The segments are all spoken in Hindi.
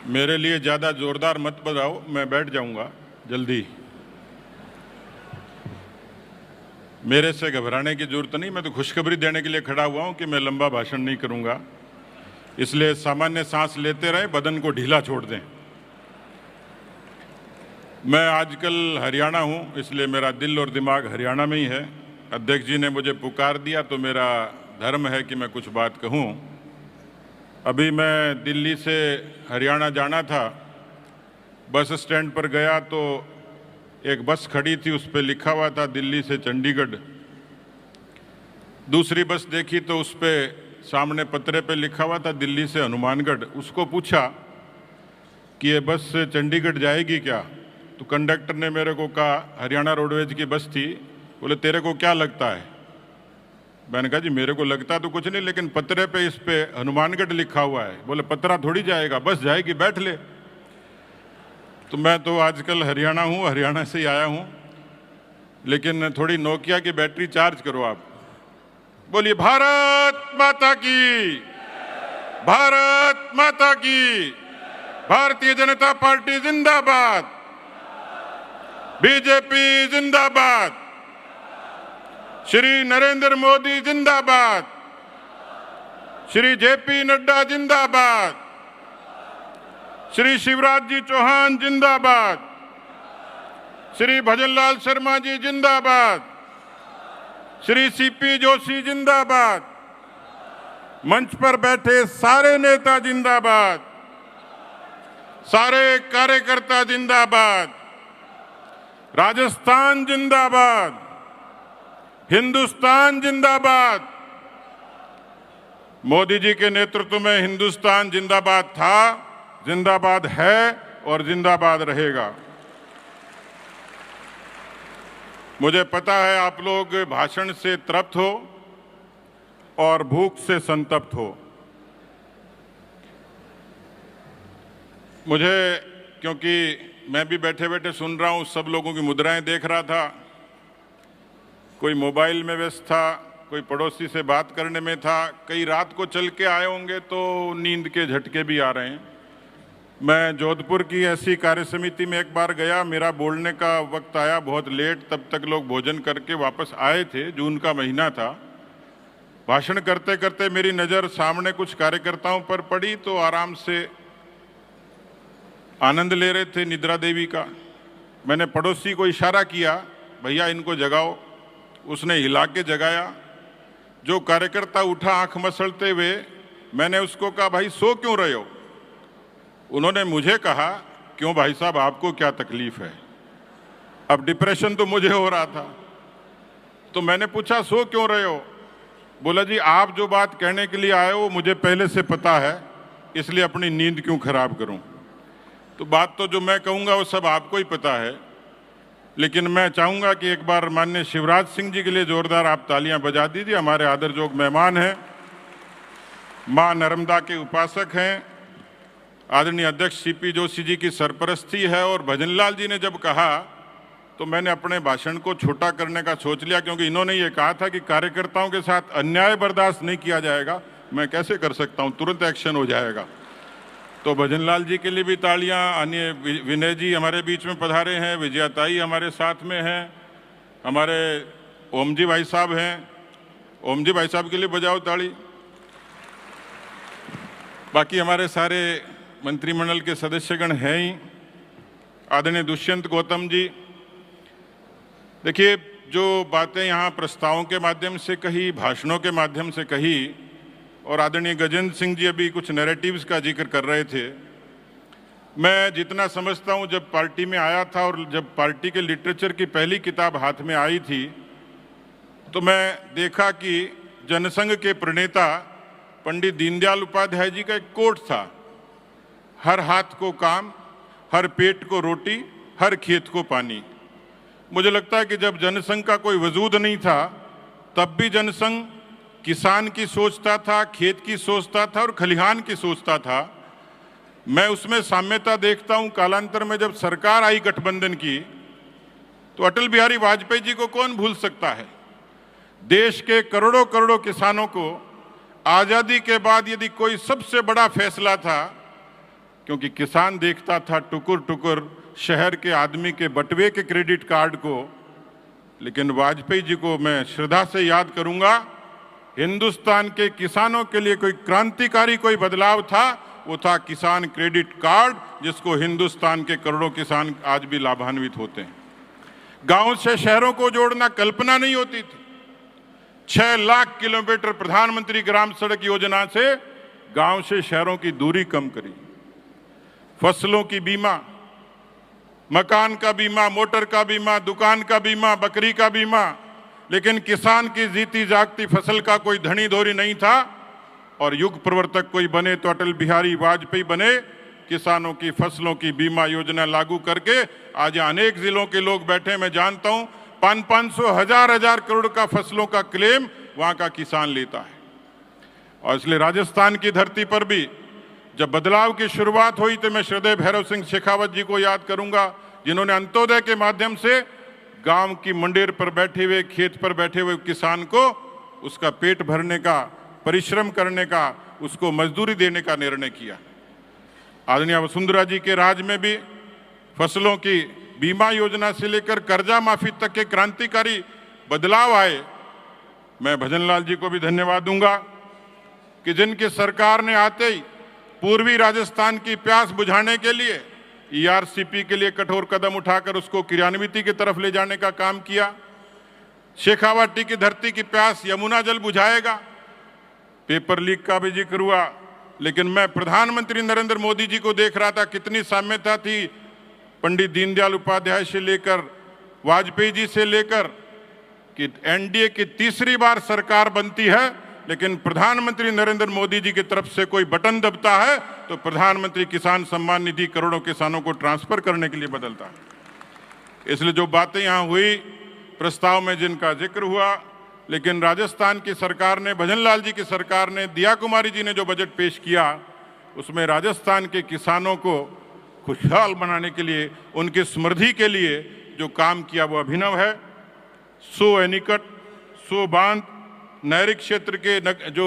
मेरे लिए ज़्यादा ज़ोरदार मत बजाओ, मैं बैठ जाऊंगा जल्दी। मेरे से घबराने की ज़रूरत नहीं, मैं तो खुशखबरी देने के लिए खड़ा हुआ हूं कि मैं लंबा भाषण नहीं करूंगा, इसलिए सामान्य सांस लेते रहें, बदन को ढीला छोड़ दें। मैं आजकल हरियाणा हूं, इसलिए मेरा दिल और दिमाग हरियाणा में ही है। अध्यक्ष जी ने मुझे पुकार दिया तो मेरा धर्म है कि मैं कुछ बात कहूं। अभी मैं दिल्ली से हरियाणा जाना था, बस स्टैंड पर गया तो एक बस खड़ी थी, उस पर लिखा हुआ था दिल्ली से चंडीगढ़। दूसरी बस देखी तो उस पर सामने पत्रे पे लिखा हुआ था दिल्ली से हनुमानगढ़। उसको पूछा कि ये बस चंडीगढ़ जाएगी क्या? तो कंडक्टर ने मेरे को कहा, हरियाणा रोडवेज की बस थी, बोले तेरे को क्या लगता है? मैंने कहा जी मेरे को लगता तो कुछ नहीं, लेकिन पत्रे पे इस पे हनुमानगढ़ लिखा हुआ है। बोले पत्रा थोड़ी जाएगा, बस जाएगी, बैठ ले। तो मैं तो आजकल हरियाणा हूँ, हरियाणा से ही आया हूँ, लेकिन थोड़ी नोकिया की बैटरी चार्ज करो आप। बोलिए भारत माता की, भारत माता की, भारतीय जनता पार्टी जिंदाबाद, बीजेपी जिंदाबाद, श्री नरेंद्र मोदी जिंदाबाद, श्री जेपी नड्डा जिंदाबाद, श्री शिवराज जी चौहान जिंदाबाद, श्री भजनलाल शर्मा जी जिंदाबाद, श्री सीपी जोशी जिंदाबाद, मंच पर बैठे सारे नेता जिंदाबाद, सारे कार्यकर्ता जिंदाबाद, राजस्थान जिंदाबाद, हिंदुस्तान जिंदाबाद। मोदी जी के नेतृत्व में हिंदुस्तान जिंदाबाद था, जिंदाबाद है और जिंदाबाद रहेगा। मुझे पता है आप लोग भाषण से तृप्त हो और भूख से संतप्त हो। मुझे, क्योंकि मैं भी बैठे बैठे सुन रहा हूँ, सब लोगों की मुद्राएं देख रहा था, कोई मोबाइल में व्यस्त था, कोई पड़ोसी से बात करने में था, कई रात को चल के आए होंगे तो नींद के झटके भी आ रहे हैं। मैं जोधपुर की ऐसी कार्य समिति में एक बार गया, मेरा बोलने का वक्त आया बहुत लेट, तब तक लोग भोजन करके वापस आए थे, जून का महीना था। भाषण करते करते मेरी नज़र सामने कुछ कार्यकर्ताओं पर पड़ी तो आराम से आनंद ले रहे थे निद्रा देवी का। मैंने पड़ोसी को इशारा किया, भैया इनको जगाओ। उसने हिला के जगाया। जो कार्यकर्ता उठा आंख मसलते हुए, मैंने उसको कहा भाई सो क्यों रहे हो? उन्होंने मुझे कहा क्यों भाई साहब, आपको क्या तकलीफ है? अब डिप्रेशन तो मुझे हो रहा था, तो मैंने पूछा सो क्यों रहे हो? बोला जी आप जो बात कहने के लिए आए हो मुझे पहले से पता है, इसलिए अपनी नींद क्यों खराब करूं? तो बात तो जो मैं कहूंगा वो सब आपको ही पता है, लेकिन मैं चाहूंगा कि एक बार माननीय शिवराज सिंह जी के लिए जोरदार आप तालियां बजा दीजिए। हमारे आदरजोग मेहमान हैं, मां नर्मदा के उपासक हैं, आदरणीय अध्यक्ष सीपी जोशी जी की सरपरस्ती है। और भजनलाल जी ने जब कहा तो मैंने अपने भाषण को छोटा करने का सोच लिया, क्योंकि इन्होंने ये कहा था कि कार्यकर्ताओं के साथ अन्याय बर्दाश्त नहीं किया जाएगा। मैं कैसे कर सकता हूं, तुरंत एक्शन हो जाएगा। तो भजनलाल जी के लिए भी तालियां। अन्य विनय जी हमारे बीच में पधारे हैं, विजयाताई हमारे साथ में हैं, हमारे ओम जी भाई साहब हैं, ओम जी भाई साहब के लिए बजाओ ताली। बाकी हमारे सारे मंत्रिमंडल के सदस्यगण हैं ही। आदरणीय दुष्यंत गौतम जी, देखिए जो बातें यहाँ प्रस्तावों के माध्यम से कही, भाषणों के माध्यम से कही, और आदरणीय गजेंद्र सिंह जी अभी कुछ नैरेटिव्स का जिक्र कर रहे थे। मैं जितना समझता हूँ, जब पार्टी में आया था और जब पार्टी के लिटरेचर की पहली किताब हाथ में आई थी तो मैं देखा कि जनसंघ के प्रणेता पंडित दीनदयाल उपाध्याय जी का एक कोट था, हर हाथ को काम, हर पेट को रोटी, हर खेत को पानी। मुझे लगता है कि जब जनसंघ का कोई वजूद नहीं था तब भी जनसंघ किसान की सोचता था, खेत की सोचता था और खलिहान की सोचता था। मैं उसमें साम्यता देखता हूं। कालांतर में जब सरकार आई गठबंधन की तो अटल बिहारी वाजपेयी जी को कौन भूल सकता है? देश के करोड़ों करोड़ों किसानों को आजादी के बाद यदि कोई सबसे बड़ा फैसला था क्योंकि किसान देखता था टुकुर टुकुर शहर के आदमी के बटुए के क्रेडिट कार्ड को। लेकिन वाजपेयी जी को मैं श्रद्धा से याद करूंगा, हिंदुस्तान के किसानों के लिए कोई क्रांतिकारी कोई बदलाव था, वो था किसान क्रेडिट कार्ड, जिसको हिंदुस्तान के करोड़ों किसान आज भी लाभान्वित होते हैं। गांव से शहरों को जोड़ना कल्पना नहीं होती थी। 6 लाख किलोमीटर प्रधानमंत्री ग्राम सड़क योजना से गांव से शहरों की दूरी कम करी। फसलों की बीमा, मकान का बीमा, मोटर का बीमा, दुकान का बीमा, बकरी का बीमा, लेकिन किसान की जीती जागती फसल का कोई धनी धोरी नहीं था। और युग प्रवर्तक कोई बने तो अटल बिहारी वाजपेयी बने। किसानों की फसलों की बीमा योजना लागू करके आज अनेक जिलों के लोग बैठे, मैं जानता हूं 500-500, हजार करोड़ का फसलों का क्लेम वहां का किसान लेता है। और इसलिए राजस्थान की धरती पर भी जब बदलाव की शुरुआत हुई तो मैं श्रद्धेय भैरव सिंह शेखावत जी को याद करूंगा, जिन्होंने अंत्योदय के माध्यम से गांव की मंडेर पर बैठे हुए, खेत पर बैठे हुए किसान को उसका पेट भरने का, परिश्रम करने का, उसको मजदूरी देने का निर्णय किया। आदरणीय वसुंधरा जी के राज में भी फसलों की बीमा योजना से लेकर कर्जा माफी तक के क्रांतिकारी बदलाव आए। मैं भजनलाल जी को भी धन्यवाद दूंगा कि जिनकी सरकार ने आते ही पूर्वी राजस्थान की प्यास बुझाने के लिए ईआरसीपी के लिए कठोर कदम उठाकर उसको क्रियान्विति की तरफ ले जाने का काम किया। शेखावाटी की धरती की प्यास यमुना जल बुझाएगा। पेपर लीक का भी जिक्र हुआ, लेकिन मैं प्रधानमंत्री नरेंद्र मोदी जी को देख रहा था, कितनी साम्यता थी पंडित दीनदयाल उपाध्याय से लेकर वाजपेयी जी से लेकर, कि एनडीए की तीसरी बार सरकार बनती है, लेकिन प्रधानमंत्री नरेंद्र मोदी जी की तरफ से कोई बटन दबता है तो प्रधानमंत्री किसान सम्मान निधि करोड़ों किसानों को ट्रांसफर करने के लिए बदलता है। इसलिए जो बातें यहाँ हुई प्रस्ताव में जिनका जिक्र हुआ, लेकिन राजस्थान की सरकार ने, भजनलाल जी की सरकार ने, दिया कुमारी जी ने जो बजट पेश किया उसमें राजस्थान के किसानों को खुशहाल बनाने के लिए, उनकी समृद्धि के लिए जो काम किया वो अभिनव है। 100 एनीकट, 100 बांध, नहरी क्षेत्र के जो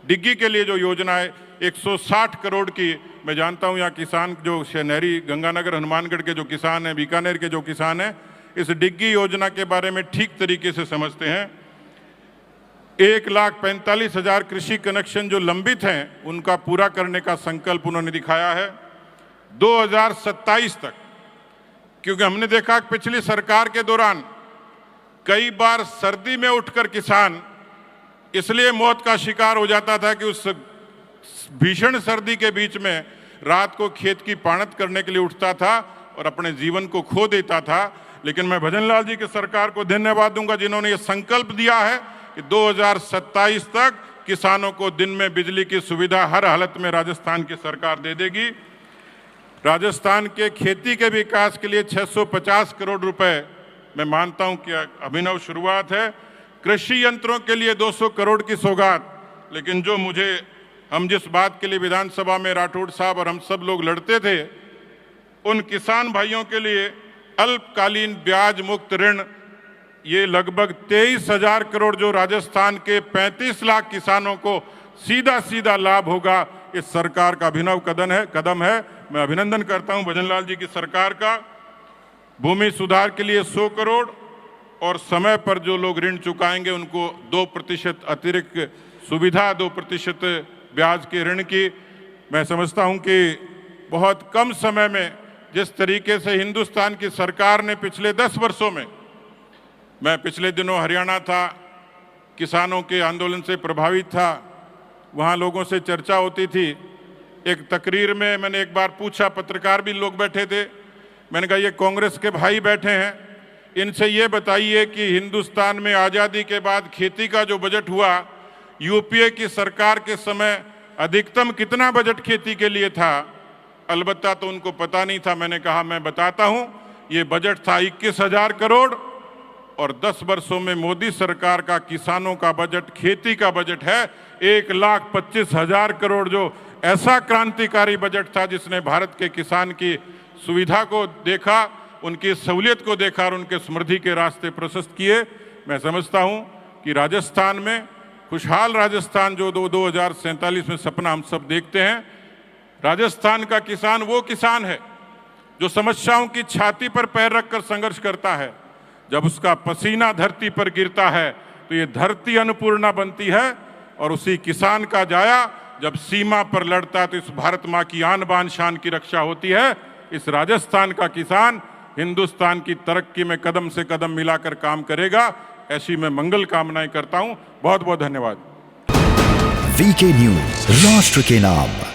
डिग्गी के लिए जो योजना है 160 करोड़ की, मैं जानता हूं यहाँ किसान जो नहरी गंगानगर हनुमानगढ़ के जो किसान हैं, बीकानेर के जो किसान हैं, इस डिग्गी योजना के बारे में ठीक तरीके से समझते हैं। 1,45,000 कृषि कनेक्शन जो लंबित हैं उनका पूरा करने का संकल्प उन्होंने दिखाया है 2027 तक। क्योंकि हमने देखा कि पिछली सरकार के दौरान कई बार सर्दी में उठकर किसान इसलिए मौत का शिकार हो जाता था कि उस भीषण सर्दी के बीच में रात को खेत की पाणत करने के लिए उठता था और अपने जीवन को खो देता था। लेकिन मैं भजनलाल जी की सरकार को धन्यवाद दूंगा जिन्होंने ये संकल्प दिया है कि 2027 तक किसानों को दिन में बिजली की सुविधा हर हालत में राजस्थान की सरकार दे देगी। राजस्थान के खेती के विकास के लिए 650 करोड़ रुपए मैं मानता हूं कि अभिनव शुरुआत है। कृषि यंत्रों के लिए 200 करोड़ की सौगात। लेकिन जो हम जिस बात के लिए विधानसभा में राठौड़ साहब और हम सब लोग लड़ते थे, उन किसान भाइयों के लिए अल्पकालीन ब्याज मुक्त ऋण, ये लगभग 23,000 करोड़ जो राजस्थान के 35 लाख किसानों को सीधा सीधा लाभ होगा, इस सरकार का अभिनव कदम है। मैं अभिनंदन करता हूं भजनलाल जी की सरकार का। भूमि सुधार के लिए 100 करोड़ और समय पर जो लोग ऋण चुकाएंगे उनको 2% अतिरिक्त सुविधा, 2% ब्याज के ऋण की। मैं समझता हूं कि बहुत कम समय में जिस तरीके से हिंदुस्तान की सरकार ने पिछले 10 वर्षों में, मैं पिछले दिनों हरियाणा था, किसानों के आंदोलन से प्रभावित था, वहाँ लोगों से चर्चा होती थी। एक तकरीर में मैंने एक बार पूछा, पत्रकार भी लोग बैठे थे, मैंने कहा ये कांग्रेस के भाई बैठे हैं, इनसे ये बताइए कि हिंदुस्तान में आज़ादी के बाद खेती का जो बजट हुआ, यूपीए की सरकार के समय अधिकतम कितना बजट खेती के लिए था? अलबत्ता तो उनको पता नहीं था। मैंने कहा मैं बताता हूं, ये बजट था 21,000 करोड़ और 10 वर्षों में मोदी सरकार का किसानों का बजट, खेती का बजट है 1,25,000 करोड़, जो ऐसा क्रांतिकारी बजट था जिसने भारत के किसान की सुविधा को देखा, उनकी सहूलियत को देखा और उनके समृद्धि के रास्ते प्रशस्त किए। मैं समझता हूं कि राजस्थान में खुशहाल राजस्थान जो 2047 में सपना हम सब देखते हैं, राजस्थान का किसान वो किसान है जो समस्याओं की छाती पर पैर रखकर संघर्ष करता है। जब उसका पसीना धरती पर गिरता है तो ये धरती अन्नपूर्णा बनती है, और उसी किसान का जाया जब सीमा पर लड़ता है तो इस भारत माँ की आन बान शान की रक्षा होती है। इस राजस्थान का किसान हिंदुस्तान की तरक्की में कदम से कदम मिलाकर काम करेगा, ऐसी मैं मंगल कामनाएं करता हूं। बहुत बहुत धन्यवाद। वीके न्यूज, राष्ट्र के नाम।